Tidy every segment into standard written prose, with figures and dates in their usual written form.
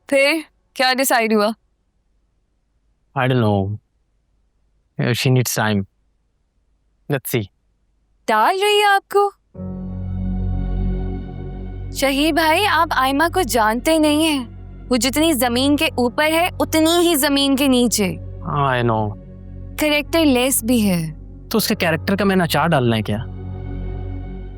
फिर क्या डिसाइड हुआ? I don't know. She needs time. Let's see. डाल रही है आपको? शहीद भाई, आप आयमा को जानते नहीं हैं। वो जितनी जमीन के ऊपर है उतनी ही जमीन के नीचे। I know. कैरेक्टर लेस भी है। तो उसके कैरेक्टर का मैंने अचार डालना है क्या?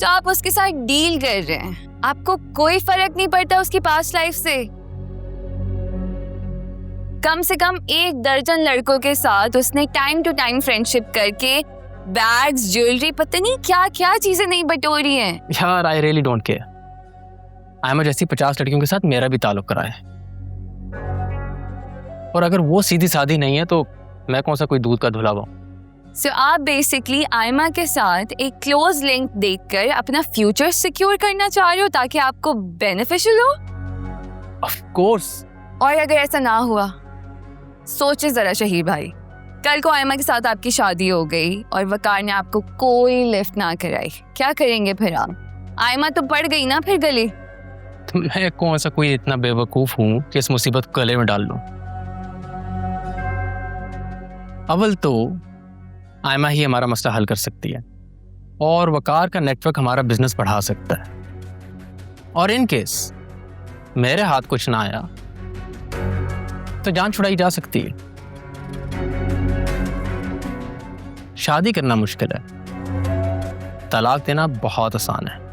तो आप उसके साथ डील कर रहे हैं, आपको कोई फर्क नहीं पड़ता उसकी पास्ट लाइफ से। कम से कम 1 दर्जन लड़कों के साथ उसने टाइम टू टाइम फ्रेंडशिप करके बैग्स, ज्वेलरी, पता नहीं क्या क्या चीजें नहीं बटोरी हैं। यार I really don't care. Aima जैसी 50 लड़कियों के साथ मेरा भी ताल्लुक करा है, और अगर वो सीधी सादी नहीं है तो मैं कौन सा कोई दूध का धुलावा हूं। So, आप बेसिकली आयमा के साथ एक क्लोज लिंक देखकर अपना फ्यूचर सिक्योर करना चाह रहे हो ताकि आपको बेनिफिशियल हो। Of course. और अगर ऐसा ना हुआ, सोचे जरा शहीद भाई, कल को आयमा के साथ आपकी शादी हो गई और वकार ने आपको कोई लिफ्ट ना कराई, क्या करेंगे फिर आप? आयमा तो पड़ गई ना फिर गली। तो मैं कौन सा कोई इतना बेवकूफ हूं कि इस मुसीबत को गले में डाल लूं। अव्वल तो आयमा ही हमारा मसला हल कर सकती है, और वकार का नेटवर्क हमारा बिजनेस बढ़ा सकता है। और इन केस मेरे हाथ कुछ ना आया तो जान छुड़ाई जा सकती है। शादी करना मुश्किल है, तलाक देना बहुत आसान है।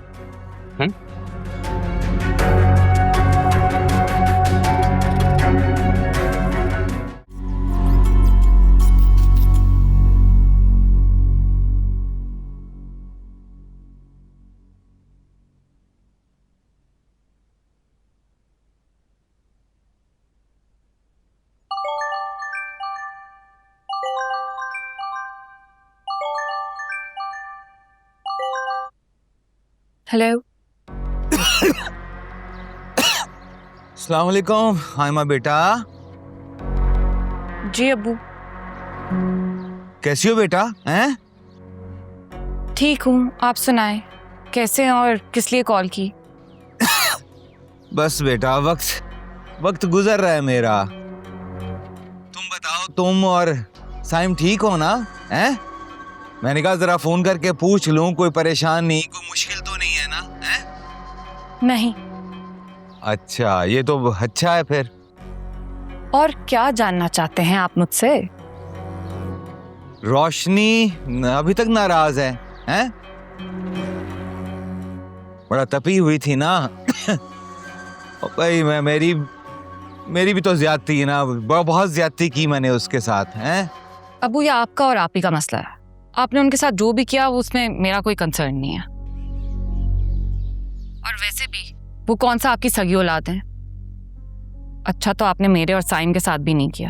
हेलो। अस्सलाम वालेकुम आयमा बेटा। जी अब्बू। कैसी हो बेटा? हैं? ठीक हूँ, आप सुनाएं, कैसे हैं और किस लिए कॉल की? बस बेटा वक्त गुजर रहा है मेरा। तुम बताओ, तुम और साइम ठीक हो ना? हैं? मैंने कहा जरा फोन करके पूछ लूं, कोई परेशान नहीं, कोई मुश्किल तो नहीं है ना? हैं? नहीं। अच्छा, ये तो अच्छा है फिर। और क्या जानना चाहते हैं आप मुझसे? रोशनी अभी तक नाराज है? हैं? बड़ा तपी हुई थी ना। और भाई मेरी भी तो ज्यादती है ना, बहुत ज्यादती की मैंने उसके साथ। हैं? अबू, ये आपका और आप ही का मसला है। आपने उनके साथ जो भी किया उसमें मेरा कोई कंसर्न नहीं है। और वैसे भी वो कौन सा आपकी सगी औलाद है? अच्छा तो आपने मेरे और साइम के साथ भी नहीं किया,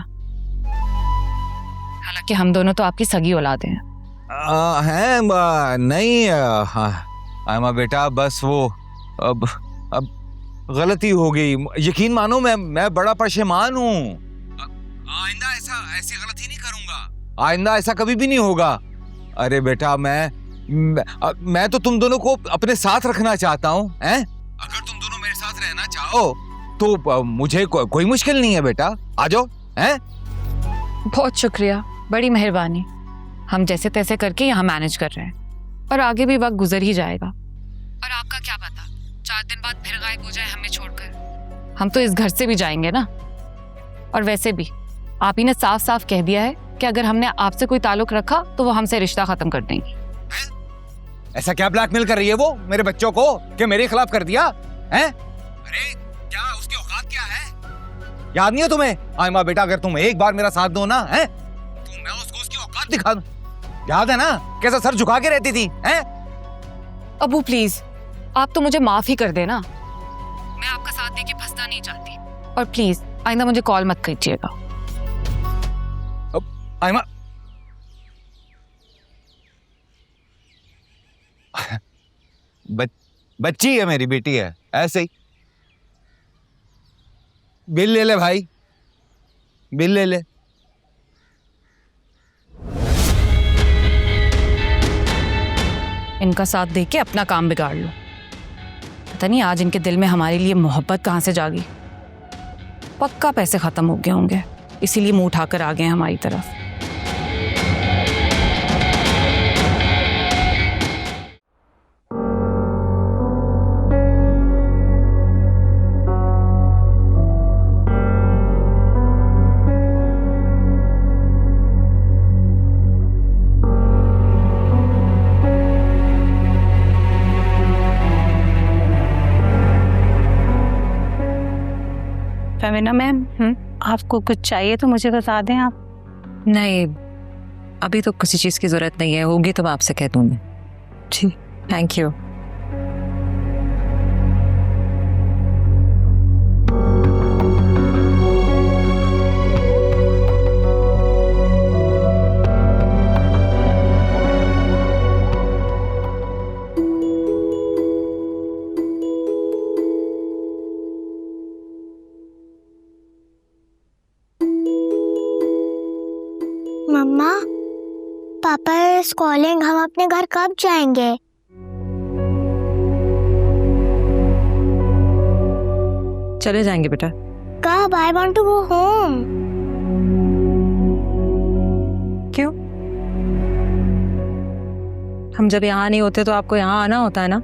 हालांकि हम दोनों तो आपकी सगी औलाद हैं। नहीं आयमा बेटा, बस वो अब गलती हो गई। यकीन मानो मैं बड़ा परेशान हूँ। आइंदा ऐसी गलती नहीं करूंगा। आइंदा ऐसा कभी भी नहीं होगा। अरे बेटा, मैं तो तुम दोनों को अपने साथ रखना चाहता हूँ। अगर तुम दोनों मेरे साथ रहना चाहो तो मुझे कोई मुश्किल नहीं है बेटा, आ जाओ। हैं? बहुत शुक्रिया, बड़ी मेहरबानी। हम जैसे तैसे करके यहाँ मैनेज कर रहे हैं, और आगे भी वक्त गुजर ही जाएगा। और आपका क्या पता, 4 दिन बाद फिर गायब हो जाए हमें छोड़कर। हम तो इस घर से भी जाएंगे ना। और वैसे भी आप ही ने साफ साफ कह दिया है कि अगर हमने आपसे कोई ताल्लुक रखा तो वो हमसे रिश्ता खत्म कर देंगी। ऐसा क्या ब्लैकमेल कर रही है वो मेरे बच्चों को कि मेरे खिलाफ कर दिया? हैं? अरे क्या उसकी औकात क्या है? याद नहीं है तुम्हें? आयमा बेटा, अगर तुम एक बार मेरा साथ दो ना, हैं, तो मैं उसको उसकी औकात दिखा दूं। याद है ना कैसा सर झुका के रहती थी? हैं? अबू प्लीज, आप तो मुझे माफ ही कर देना। मैं आपका साथ देके फंसना नहीं चाहती। और प्लीज आइंदा मुझे कॉल मत कीजिएगा। आयमा बच्ची है, मेरी बेटी है, ऐसे ही। बिल ले ले भाई, बिल ले ले। इनका साथ देके अपना काम बिगाड़ लो। पता नहीं आज इनके दिल में हमारे लिए मोहब्बत कहाँ से जागी। पक्का पैसे खत्म हो गए होंगे, इसीलिए मुंह उठाकर आ गए हैं हमारी तरफ। फेमिना मैम, आपको कुछ चाहिए तो मुझे बता दें आप। नहीं, अभी तो किसी चीज़ की ज़रूरत नहीं है, होगी तो मैं आपसे कह दूँगी। जी, थैंक यू। मम्मा, पापा इज कॉलिंग, हम अपने घर कब जाएंगे? चले जाएंगे बेटा। कब? I want to go home. क्यों? हम जब यहाँ नहीं होते तो आपको यहाँ आना होता है ना,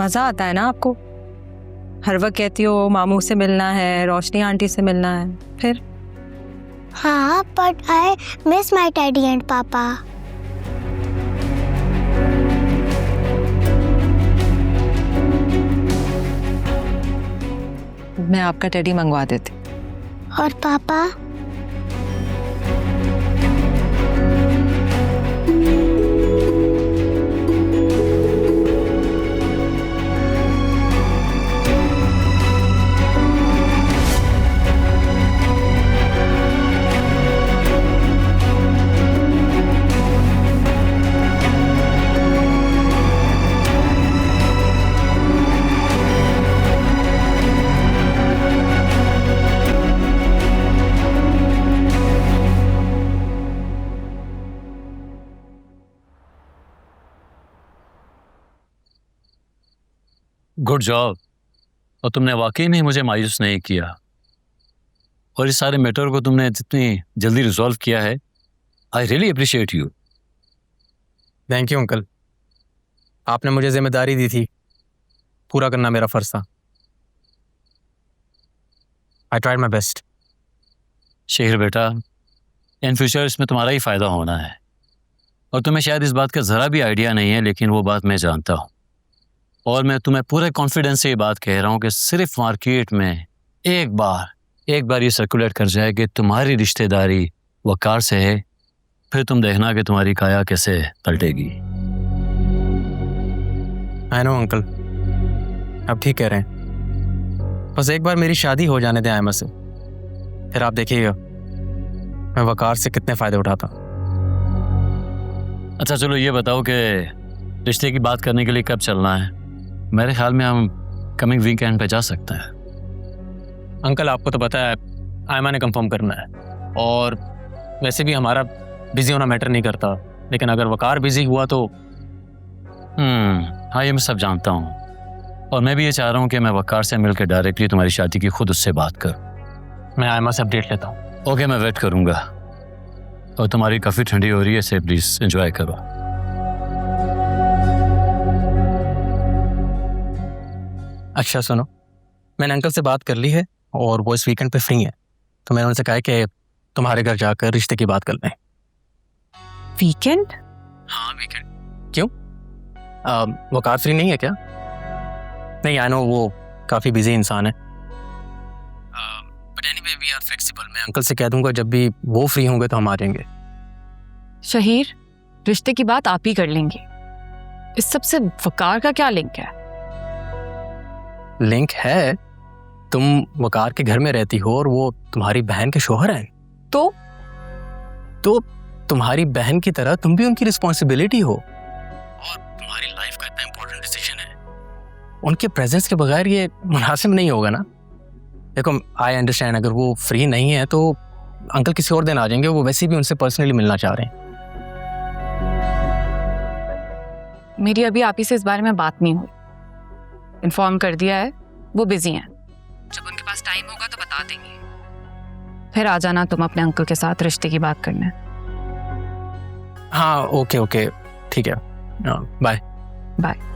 मजा आता है ना आपको। हर वक्त कहती हो मामू से मिलना है, रोशनी आंटी से मिलना है, फिर हाँ, but I miss my daddy and पापा। मैं आपका टेडी मंगवा देती। और पापा? Good job. और तुमने वाकई में मुझे मायूस नहीं किया, और इस सारे मैटर को तुमने जितनी जल्दी रिजॉल्व किया है, I really appreciate you. Thank you uncle, आपने मुझे जिम्मेदारी दी थी, पूरा करना मेरा फर्ज था। I tried my best. Shekhar बेटा, इन फ्यूचर इसमें तुम्हारा ही फ़ायदा होना है, और तुम्हें शायद इस बात का ज़रा भी आइडिया नहीं है, लेकिन वो बात मैं जानता हूँ। और मैं तुम्हें पूरे कॉन्फिडेंस से ये बात कह रहा हूँ कि सिर्फ मार्केट में एक बार ये सर्कुलेट कर जाए कि तुम्हारी रिश्तेदारी वकार से है, फिर तुम देखना कि तुम्हारी काया कैसे पलटेगी। आई नो अंकल, आप ठीक कह रहे हैं। बस एक बार मेरी शादी हो जाने दें आयमा से, फिर आप देखिएगा मैं वकार से कितने फ़ायदे उठाता। अच्छा चलो ये बताओ कि रिश्ते की बात करने के लिए कब चलना है? मेरे ख्याल में हम कमिंग वीकेंड पे जा सकते हैं। अंकल आपको तो पता है आयमा ने कंफर्म करना है, और वैसे भी हमारा बिजी होना मैटर नहीं करता, लेकिन अगर वकार बिजी हुआ तो हाँ, ये मैं सब जानता हूँ, और मैं भी ये चाह रहा हूँ कि मैं वकार से मिलकर डायरेक्टली तुम्हारी शादी की खुद उससे बात करूँ। मैं आयमा से अपडेट लेता हूँ। ओके, मैं वेट करूँगा। और तुम्हारी काफ़ी ठंडी हो रही है, इसे प्लीज़ एंजॉय करो। अच्छा सुनो, मैंने अंकल से बात कर ली है और वो इस वीकेंड पे फ्री है, तो मैंने उनसे कहा है कि तुम्हारे घर जाकर रिश्ते की बात कर लें। वीकेंड? हाँ वीकेंड। क्यों, वकार फ्री नहीं है क्या? नहीं, आई नो वो काफ़ी बिजी इंसान है, but anyway we are flexible. मैं अंकल से कह दूंगा जब भी वो फ्री होंगे तो हम आ जाएंगे। शहीर, रिश्ते की बात आप ही कर लेंगे, इस सब से वकार का क्या लिंक है? लिंक है, तुम वकार के घर में रहती हो और वो तुम्हारी बहन के शोहर हैं, तो तुम्हारी बहन की तरह तुम भी उनकी रिस्पॉन्सिबिलिटी हो, और तुम्हारी लाइफ का इतना इंपॉर्टेंट डिसीजन है, उनके प्रेजेंस के बगैर ये मुनासिब नहीं होगा ना। देखो आई अंडरस्टैंड, अगर वो फ्री नहीं है तो अंकल किसी और दिन आ जाएंगे, वो वैसे भी उनसे पर्सनली मिलना चाह रहे हैं। मेरी अभी आप ही से इस बारे में बात नहीं हुई, इन्फॉर्म कर दिया है, वो बिजी हैं, जब उनके पास टाइम होगा तो बता देंगे। फिर आ जाना तुम अपने अंकल के साथ रिश्ते की बात करने। हाँ ओके ओके ठीक है, बाय। बाय।